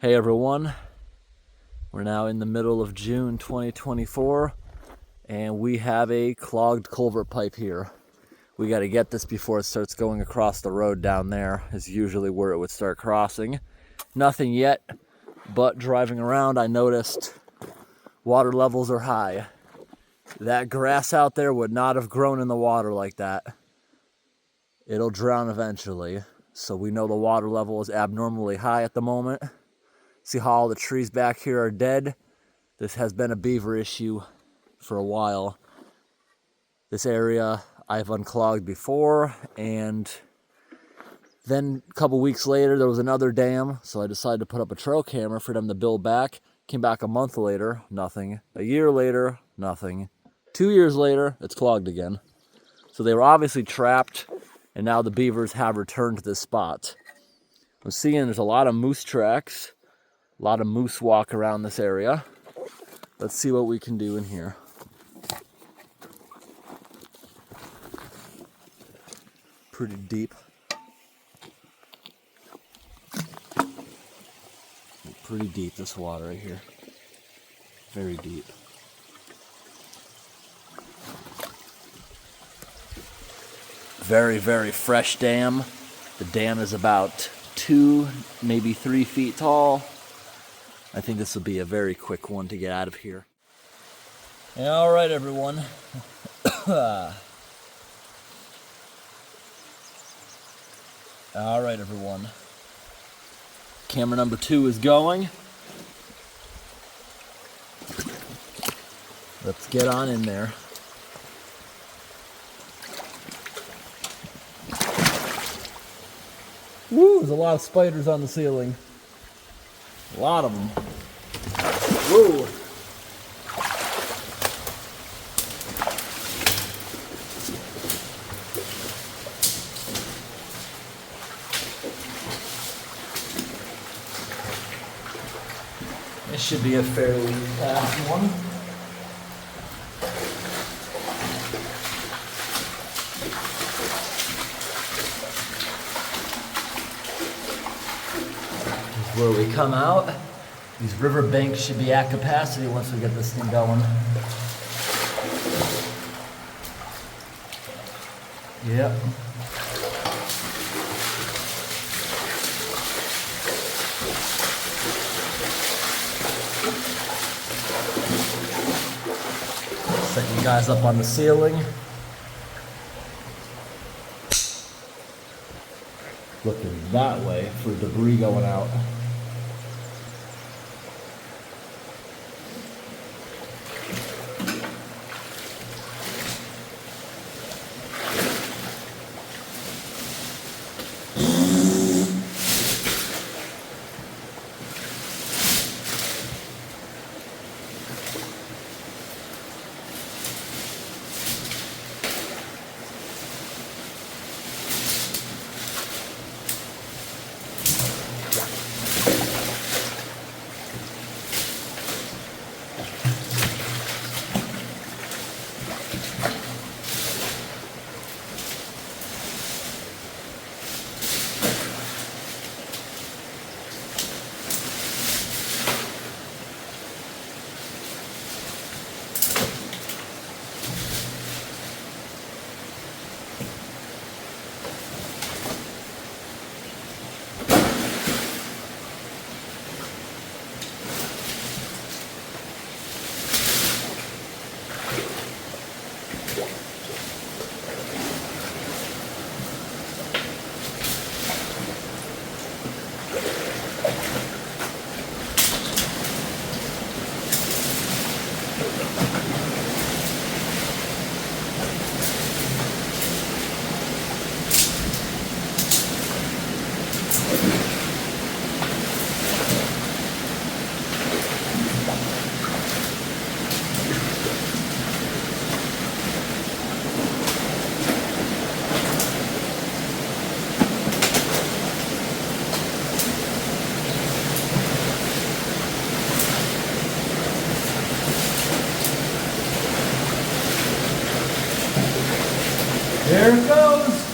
Hey everyone, we're now in the middle of June 2024 and we have a clogged culvert pipe here. We got to get this before it starts going across the road down there, is usually where it would start crossing. Nothing yet, but driving around I noticed water levels are high. That grass out there would not have grown in the water like that. It'll drown eventually, so we know the water level is abnormally high at the moment. See how all the trees back here are dead? This has been a beaver issue for a while. This area I've unclogged before, and then a couple weeks later there was another dam, so I decided to put up a trail camera for them to build back. Came back a month later, nothing. A year later, nothing. 2 years later, it's clogged again. So they were obviously trapped, and now the beavers have returned to this spot. I'm seeing there's a lot of moose tracks. A lot of moose walk around this area. Let's see what we can do in here. Pretty deep. Pretty deep, this water right here. Very deep. Very, very fresh dam. The dam is about 2, maybe 3 feet tall. I think this will be a very quick one to get out of here. All right, everyone. All right, everyone. Camera number 2 is going. Let's get on in there. Woo, there's a lot of spiders on the ceiling. A lot of them. Whoa. This should be a fairly fast one. Where we come out, these river banks should be at capacity once we get this thing going. Yep. Set you guys up on the ceiling. Looking that way for debris going out. There it goes.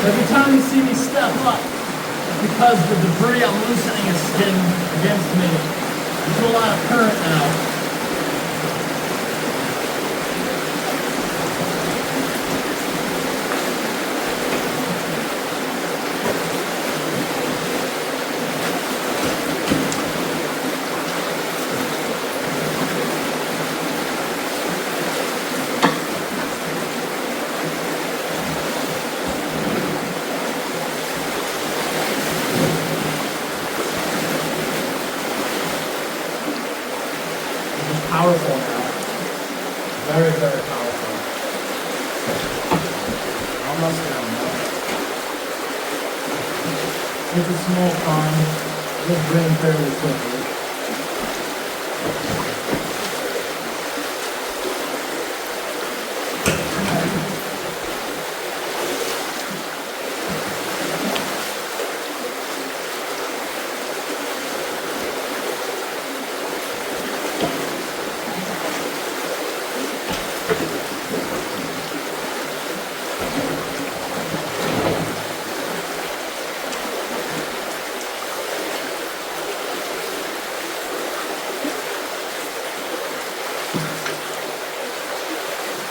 Every time you see me step up, it's because the debris I'm loosening is skidding against me. There's a lot of current now. Powerful now. Very, very powerful. Almost down now. It's a small pond. It'll drain fairly quickly.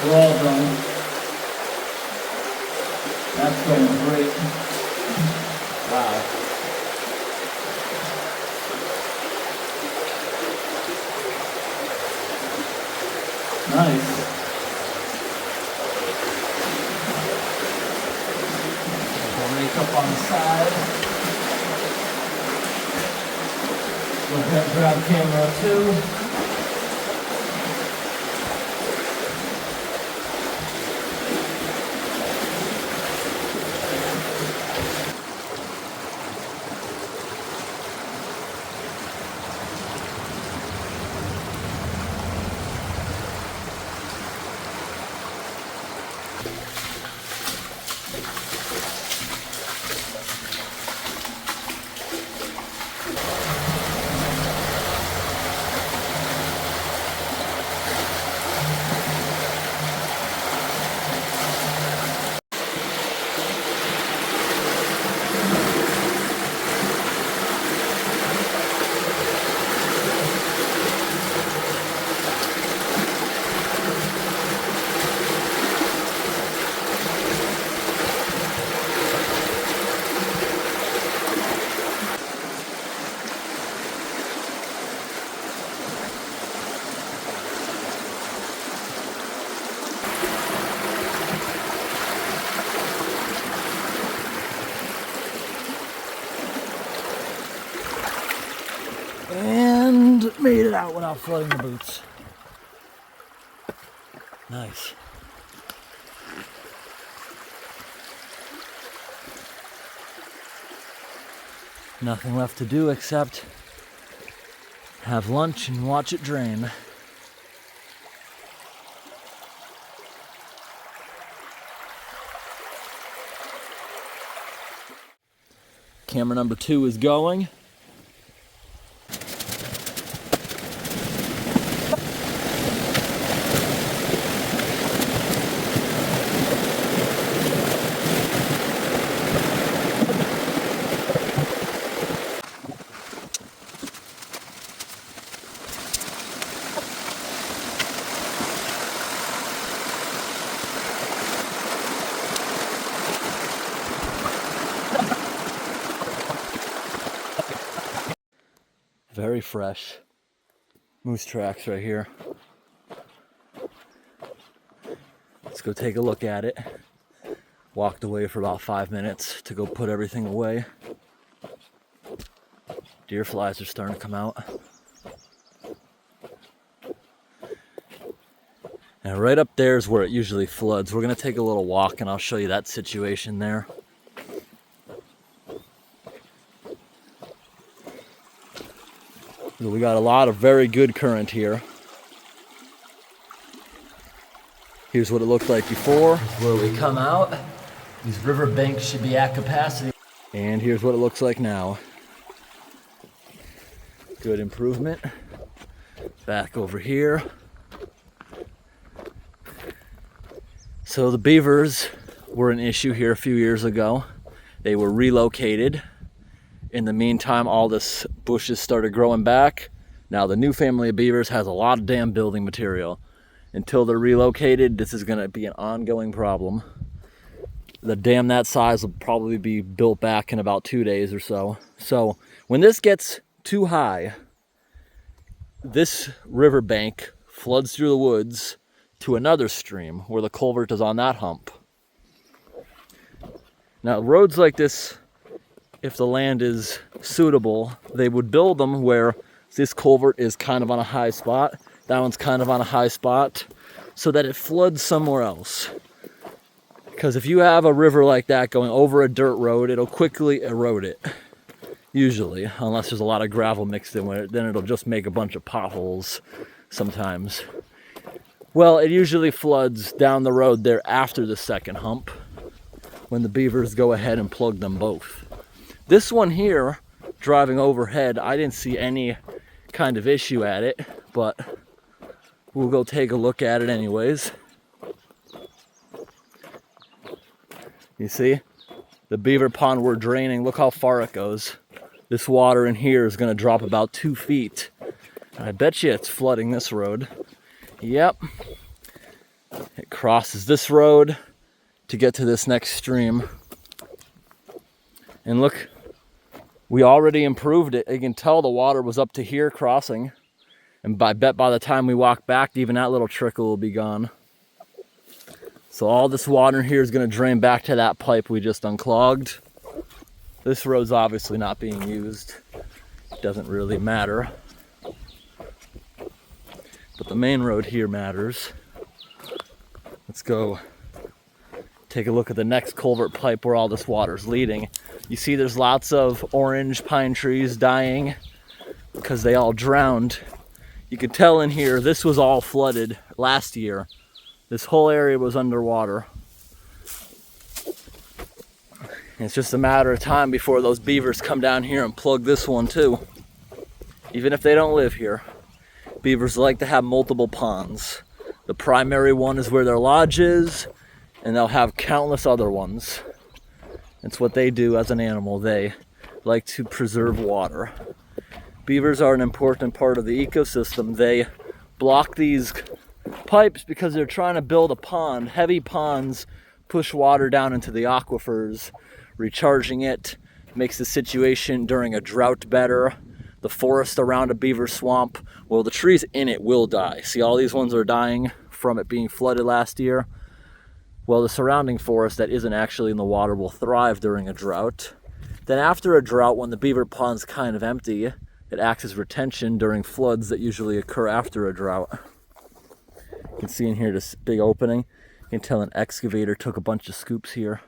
We're all done. That's going great. Wow. Nice. Rake up on the side. Go ahead and grab camera 2. And made it out without flooding the boots. Nice. Nothing left to do except have lunch and watch it drain. Camera number 2 is going. very fresh. Moose tracks right here. Let's go take a look at it. Walked away for about 5 minutes to go put everything away. Deer flies are starting to come out. And right up there is where it usually floods. We're gonna take a little walk and I'll show you that situation there. We got a lot of very good current here. Here's what it looked like before. Where we come out. These river banks should be at capacity. And here's what it looks like now. Good improvement. Back over here. So the beavers were an issue here a few years ago. They were relocated. In the meantime, all this bushes started growing back. Now the new family of beavers has a lot of damn building material. Until they're relocated, this is gonna be an ongoing problem. The dam that size will probably be built back in about 2 days or so. So when this gets too high, this riverbank floods through the woods to another stream where the culvert is on that hump. Now roads like this, if the land is suitable, they would build them where this culvert is kind of on a high spot, that one's kind of on a high spot, so that it floods somewhere else. Because if you have a river like that going over a dirt road, it'll quickly erode it. Usually, unless there's a lot of gravel mixed in with it, then it'll just make a bunch of potholes sometimes. Well, it usually floods down the road there after the second hump, when the beavers go ahead and plug them both. This one here, driving overhead, I didn't see any kind of issue at it, but we'll go take a look at it anyways. You see, the beaver pond we're draining, look how far it goes. This water in here is gonna drop about 2 feet. I bet you it's flooding this road. Yep. It crosses this road to get to this next stream. And look, we already improved it. You can tell the water was up to here crossing. And I bet by the time we walk back, even that little trickle will be gone. So all this water in here is going to drain back to that pipe we just unclogged. This road's obviously not being used. It doesn't really matter. But the main road here matters. Let's go take a look at the next culvert pipe where all this water's leading. You see there's lots of orange pine trees dying because they all drowned. You can tell in here this was all flooded last year. This whole area was underwater. And it's just a matter of time before those beavers come down here and plug this one too. Even if they don't live here. Beavers like to have multiple ponds. The primary one is where their lodge is, and they'll have countless other ones. It's what they do as an animal. They like to preserve water. Beavers are an important part of the ecosystem. They block these pipes because they're trying to build a pond. Heavy ponds push water down into the aquifers, recharging it, makes the situation during a drought better. The forest around a beaver swamp, well, the trees in it will die. See, all these ones are dying from it being flooded last year. Well, the surrounding forest that isn't actually in the water will thrive during a drought. Then after a drought, when the beaver pond's kind of empty, it acts as retention during floods that usually occur after a drought. You can see in here this big opening. You can tell an excavator took a bunch of scoops here.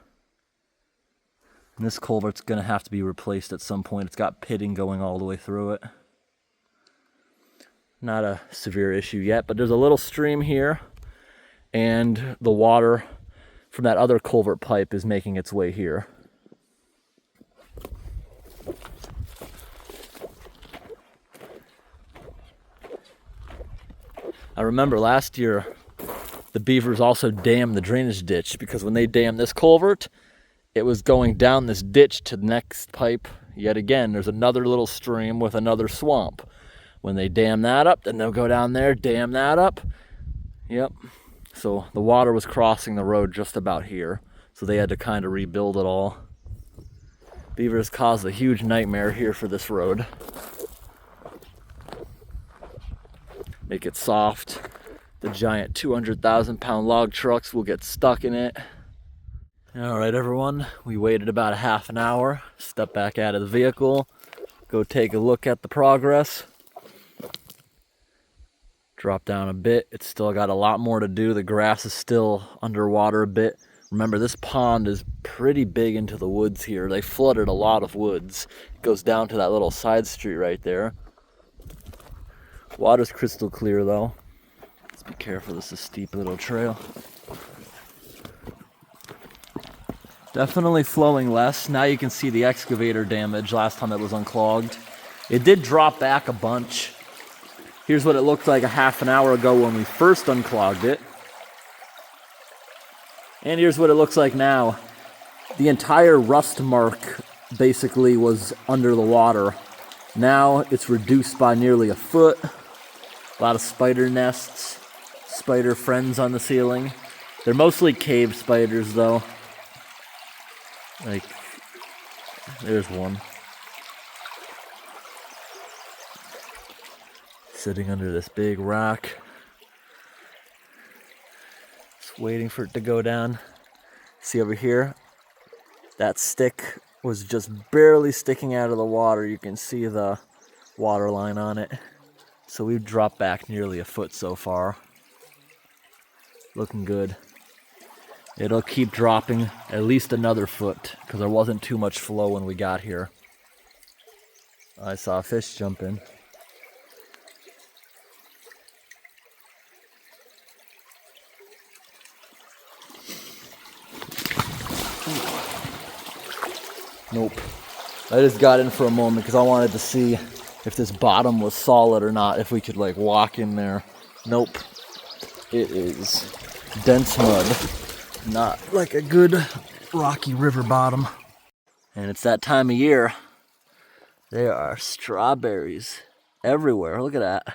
And this culvert's gonna have to be replaced at some point. It's got pitting going all the way through it. Not a severe issue yet, but there's a little stream here, and the water from that other culvert pipe is making its way here. I remember last year, the beavers also dammed the drainage ditch, because when they dammed this culvert, it was going down this ditch to the next pipe. Yet again, there's another little stream with another swamp. When they dam that up, then they'll go down there, dam that up. Yep. So the water was crossing the road just about here. So they had to kind of rebuild it all. Beavers caused a huge nightmare here for this road. make it soft. The giant 200,000-pound log trucks will get stuck in it. All right, everyone, we waited about a half an hour, step back out of the vehicle, go take a look at the progress. Drop down a bit. It's still got a lot more to do. The grass is still underwater a bit. Remember, this pond is pretty big into the woods here. They flooded a lot of woods. It goes down to that little side street right there. Water's crystal clear though. Let's be careful, this is a steep little trail. Definitely flowing less. Now you can see the excavator damage last time it was unclogged. It did drop back a bunch. Here's what it looked like a half an hour ago when we first unclogged it. And here's what it looks like now. The entire rust mark basically was under the water. Now it's reduced by nearly a foot. A lot of spider nests, spider friends on the ceiling. They're mostly cave spiders though. Like, there's one. Sitting under this big rock. Just waiting for it to go down. See over here? That stick was just barely sticking out of the water. You can see the water line on it. So we've dropped back nearly a foot so far. Looking good. It'll keep dropping at least another foot because there wasn't too much flow when we got here. I saw a fish jump in. Nope. I just got in for a moment because I wanted to see if this bottom was solid or not, if we could like walk in there. Nope. It is dense mud. Not like a good rocky river bottom. And it's that time of year. There are strawberries everywhere. Look at that.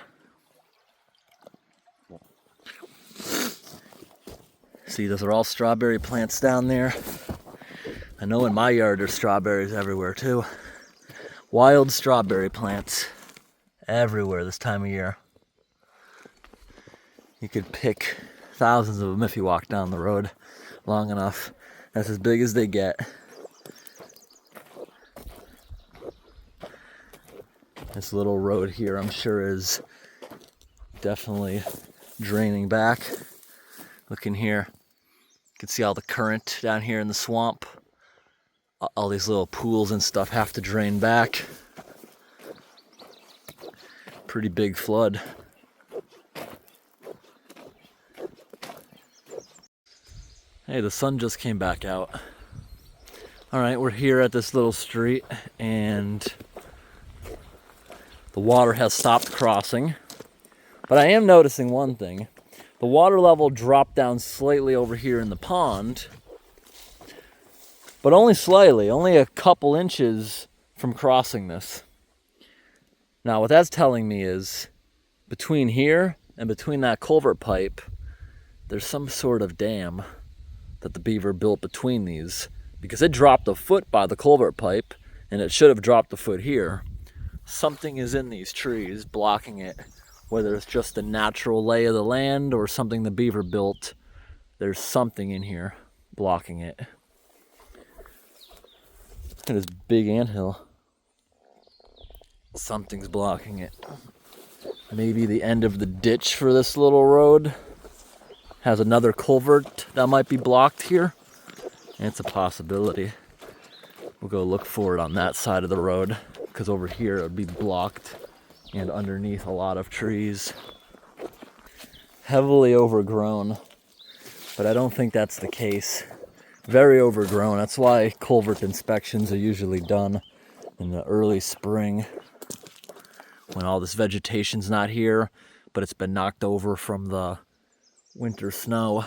See, those are all strawberry plants down there. I know in my yard there's strawberries everywhere too. Wild strawberry plants everywhere this time of year. You could pick thousands of them if you walk down the road long enough. That's as big as they get. This little road here, I'm sure, is definitely draining back. Look in here. You can see all the current down here in the swamp. All these little pools and stuff have to drain back. Pretty big flood. Hey, the sun just came back out. All right, we're here at this little street and the water has stopped crossing. But I am noticing one thing. The water level dropped down slightly over here in the pond, but only slightly, only a couple inches from crossing this. Now, what that's telling me is between here and between that culvert pipe, there's some sort of dam that the beaver built between these, because it dropped a foot by the culvert pipe and it should have dropped a foot here. Something is in these trees blocking it, whether it's just the natural lay of the land or something the beaver built. There's something in here blocking it. Look at this big anthill. Something's blocking it. Maybe the end of the ditch for this little road has another culvert that might be blocked here. It's a possibility. We'll go look for it on that side of the road, because over here it would be blocked and underneath a lot of trees. Heavily overgrown, but I don't think that's the case. Very overgrown. That's why culvert inspections are usually done in the early spring when all this vegetation's not here, but it's been knocked over from the winter snow.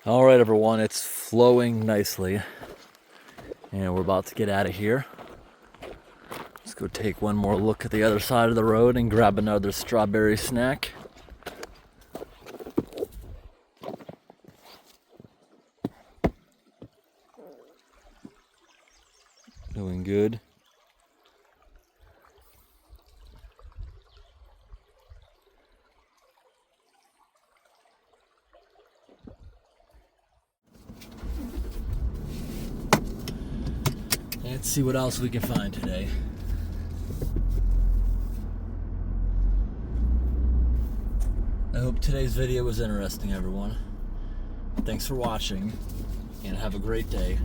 All right, everyone, it's flowing nicely, and we're about to get out of here. Let's go take one more look at the other side of the road and grab another strawberry snack. Doing good. Let's see what else we can find today. I hope today's video was interesting, everyone. Thanks for watching, and have a great day.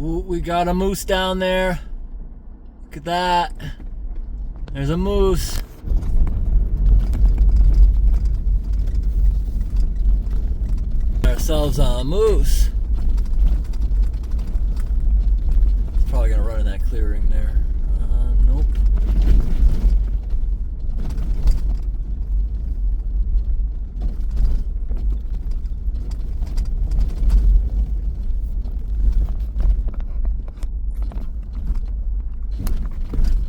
Ooh, we got a moose down there. Look at that. There's a moose. Ourselves a moose. It's probably gonna run in that clearing there. Nope.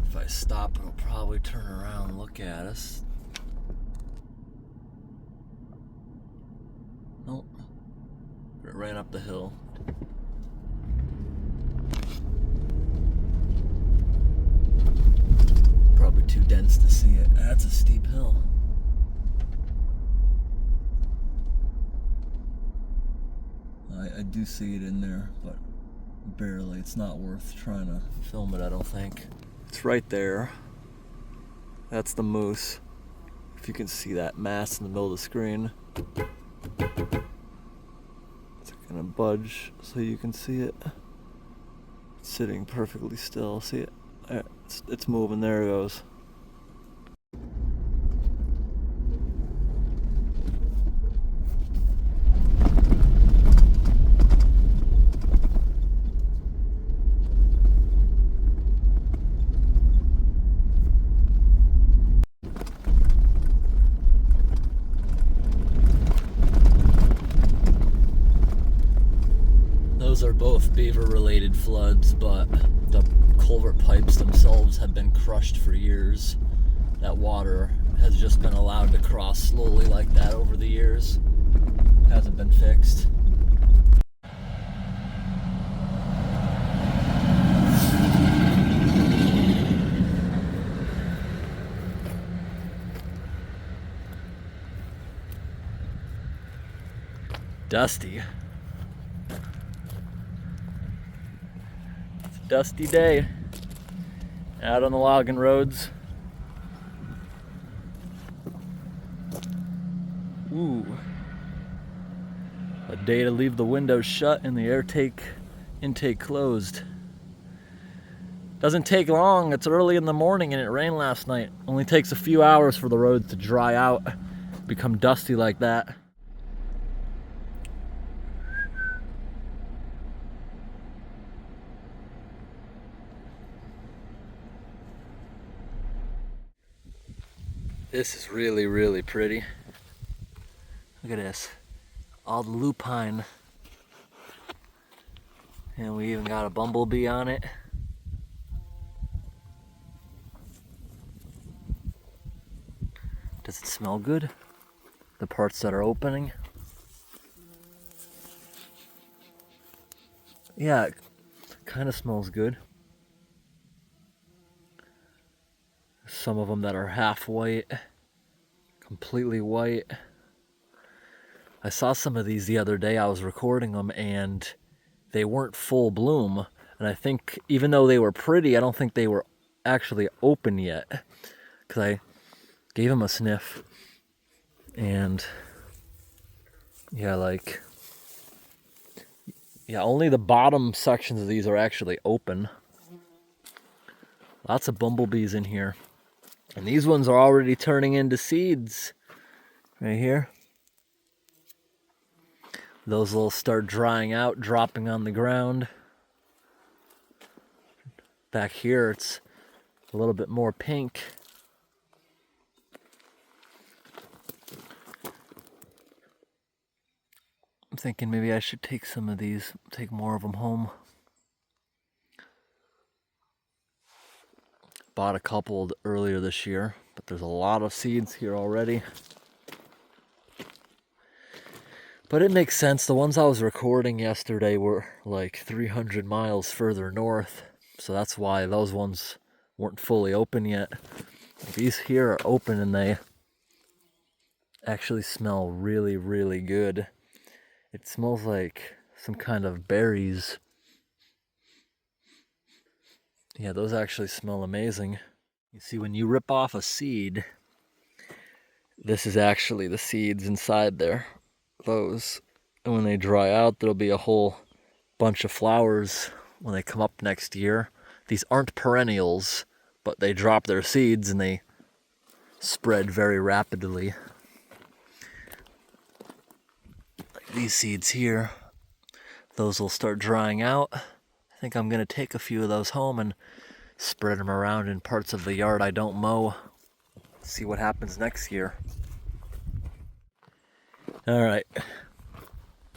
If I stop, it'll probably turn around and look at us. Nope. It ran up the hill. Probably too dense to see it. That's a steep hill. I do see it in there, but barely. It's not worth trying to film it, I don't think. It's right there. That's the moose. If you can see that mass in the middle of the screen. It's gonna budge so you can see it. It's sitting perfectly still. See it? It's moving. There it goes. Those are both beaver-related floods, but the culvert pipes themselves have been crushed for years. That water has just been allowed to cross slowly like that over the years. Hasn't been fixed. Dusty. Dusty day out on the logging roads. Ooh, a day to leave the windows shut and the intake closed. Doesn't take long. It's early in the morning and it rained last night. Only takes a few hours for the roads to dry out, become dusty like that. This is really, really pretty. Look at this. All the lupine. And we even got a bumblebee on it. Does it smell good? The parts that are opening? Yeah, it kind of smells good. Some of them that are half white, completely white. I saw some of these the other day. I was recording them and they weren't full bloom. And I think even though they were pretty, I don't think they were actually open yet. Because I gave them a sniff. And yeah, only the bottom sections of these are actually open. Lots of bumblebees in here. And these ones are already turning into seeds. Right here. Those will start drying out, dropping on the ground. Back here, it's a little bit more pink. I'm thinking maybe I should take some of these, take more of them home. Bought a couple earlier this year, but there's a lot of seeds here already. But it makes sense. The ones I was recording yesterday were like 300 miles further north. So that's why those ones weren't fully open yet. These here are open and they actually smell really, really good. It smells like some kind of berries. Yeah, those actually smell amazing. You see, when you rip off a seed, this is actually the seeds inside there. Those. And when they dry out, there'll be a whole bunch of flowers when they come up next year. These aren't perennials, but they drop their seeds and they spread very rapidly. Like these seeds here, those will start drying out. I think I'm gonna take a few of those home and spread them around in parts of the yard I don't mow. See what happens next year. All right,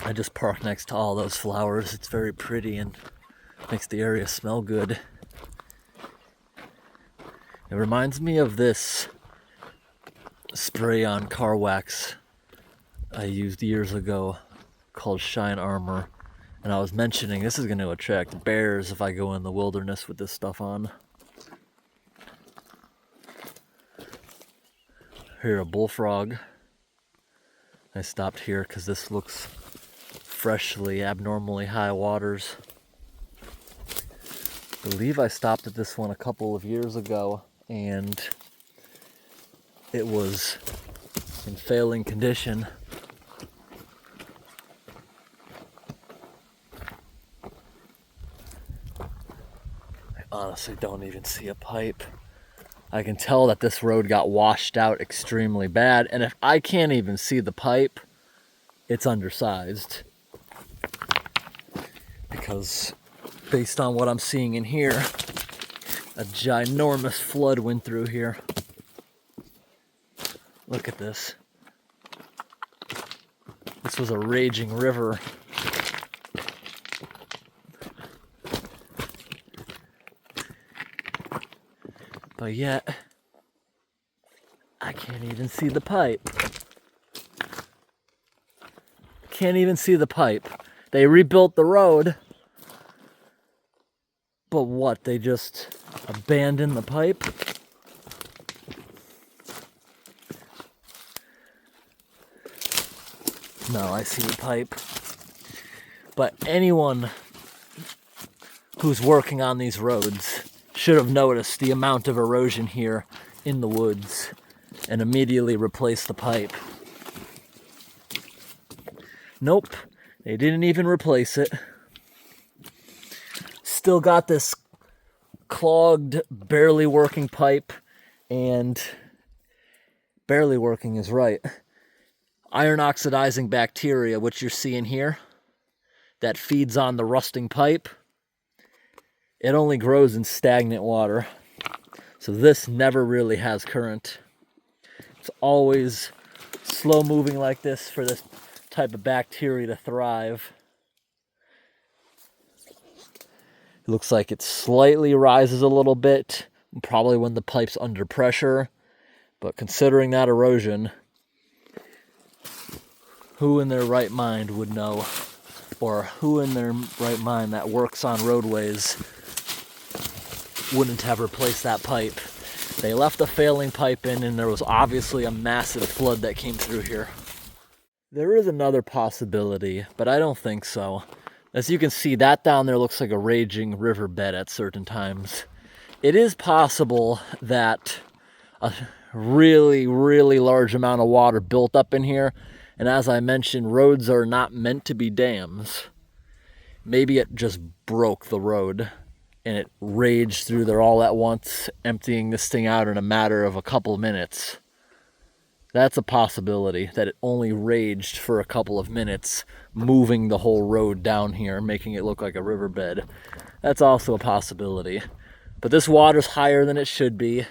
I just parked next to all those flowers. It's very pretty and makes the area smell good. It reminds me of this spray on car wax I used years ago called Shine Armor. And I was mentioning this is going to attract bears if I go in the wilderness with this stuff on. Here, a bullfrog. I stopped here because this looks freshly, abnormally high waters. I believe I stopped at this one a couple of years ago and it was in failing condition. I honestly don't even see a pipe. I can tell that this road got washed out extremely bad, and if I can't even see the pipe, it's undersized. Because based on what I'm seeing in here, a ginormous flood went through here. Look at this. This was a raging river. But yet, I can't even see the pipe. Can't even see the pipe. They rebuilt the road. But what, they just abandoned the pipe? No, I see the pipe. But anyone who's working on these roads should have noticed the amount of erosion here in the woods and immediately replaced the pipe. Nope, they didn't even replace it. Still got this clogged, barely working pipe, and barely working is right. Iron oxidizing bacteria, which you're seeing here, that feeds on the rusting pipe, it only grows in stagnant water. So this never really has current. It's always slow moving like this for this type of bacteria to thrive. It looks like it slightly rises a little bit, probably when the pipe's under pressure. But considering that erosion, who in their right mind would know, or who in their right mind that works on roadways wouldn't have replaced that pipe? They left a failing pipe in, and there was obviously a massive flood that came through here. There is another possibility, but I don't think so. As you can see, that down there looks like a raging riverbed at certain times. It is possible that a really, really large amount of water built up in here, and as I mentioned, roads are not meant to be dams. Maybe it just broke the road and it raged through there all at once, emptying this thing out in a matter of a couple of minutes. That's a possibility, that it only raged for a couple of minutes, moving the whole road down here, making it look like a riverbed. That's also a possibility. But this water's higher than it should be.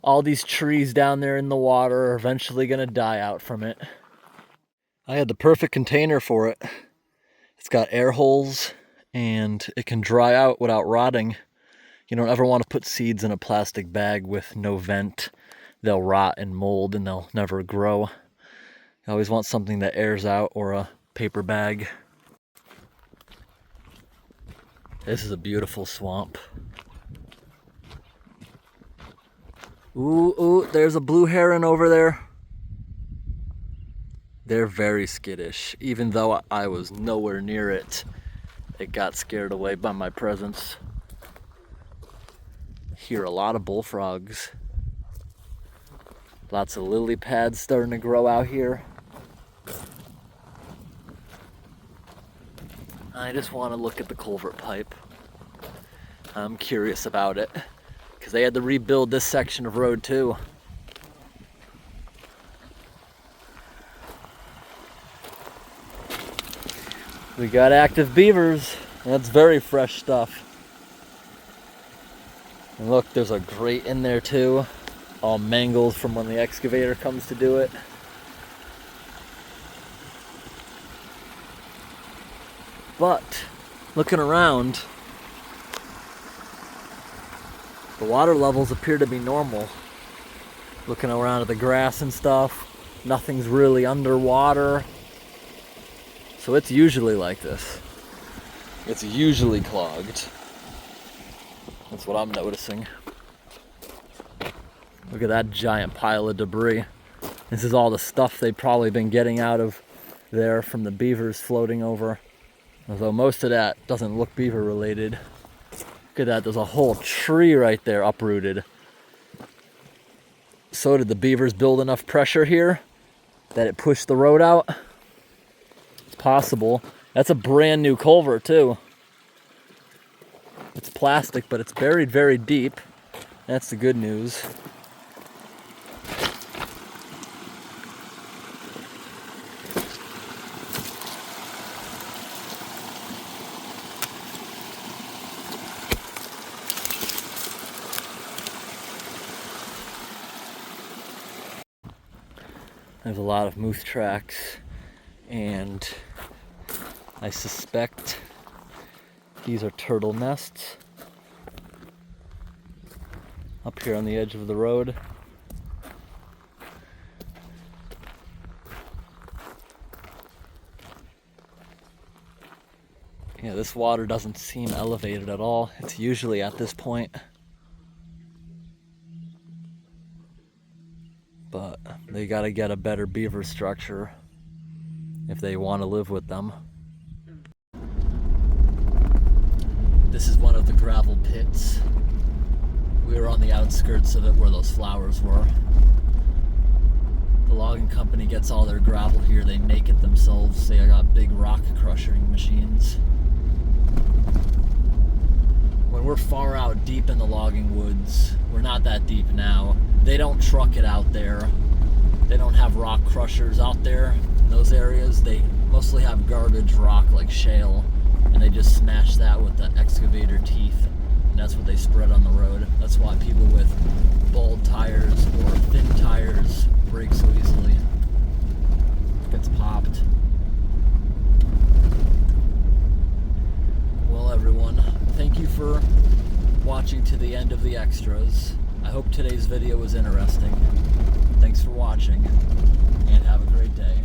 All these trees down there in the water are eventually going to die out from it. I had the perfect container for it. It's got air holes and it can dry out without rotting. You don't ever want to put seeds in a plastic bag with no vent. They'll rot and mold and they'll never grow. You always want something that airs out, or a paper bag. This is a beautiful swamp. Ooh, there's a blue heron over there. They're very skittish. Even though I was nowhere near it, it got scared away by my presence. Hear a lot of bullfrogs. Lots of lily pads starting to grow out here. I just want to look at the culvert pipe. I'm curious about it, because they had to rebuild this section of road too. We got active beavers. That's very fresh stuff. And look, there's a grate in there too, all mangled from when the excavator comes to do it. But looking around, the water levels appear to be normal. Looking around at the grass and stuff, nothing's really underwater. So it's usually like this. It's usually clogged. That's what I'm noticing. Look at that giant pile of debris. This is all the stuff they've probably been getting out of there from the beavers floating over. Although most of that doesn't look beaver related. Look at that, there's a whole tree right there uprooted. So did the beavers build enough pressure here that it pushed the road out? It's possible. That's a brand new culvert too. It's plastic, but it's buried very deep. That's the good news. There's a lot of moose tracks, and I suspect these are turtle nests up here on the edge of the road. Yeah, this water doesn't seem elevated at all. It's usually at this point. But they gotta get a better beaver structure if they want to live with them. This is one of the gravel pits. We were on the outskirts of it where those flowers were. The logging company gets all their gravel here. They make it themselves. They got big rock crushing machines. When we're far out deep in the logging woods, we're not that deep now, they don't truck it out there. They don't have rock crushers out there in those areas. They mostly have garbage rock like shale, and they just smash that with the excavator teeth and that's what they spread on the road. That's why people with bald tires or thin tires break so easily. Gets popped. Well, everyone, thank you for watching to the end of the extras. I hope today's video was interesting. Thanks for watching, and have a great day.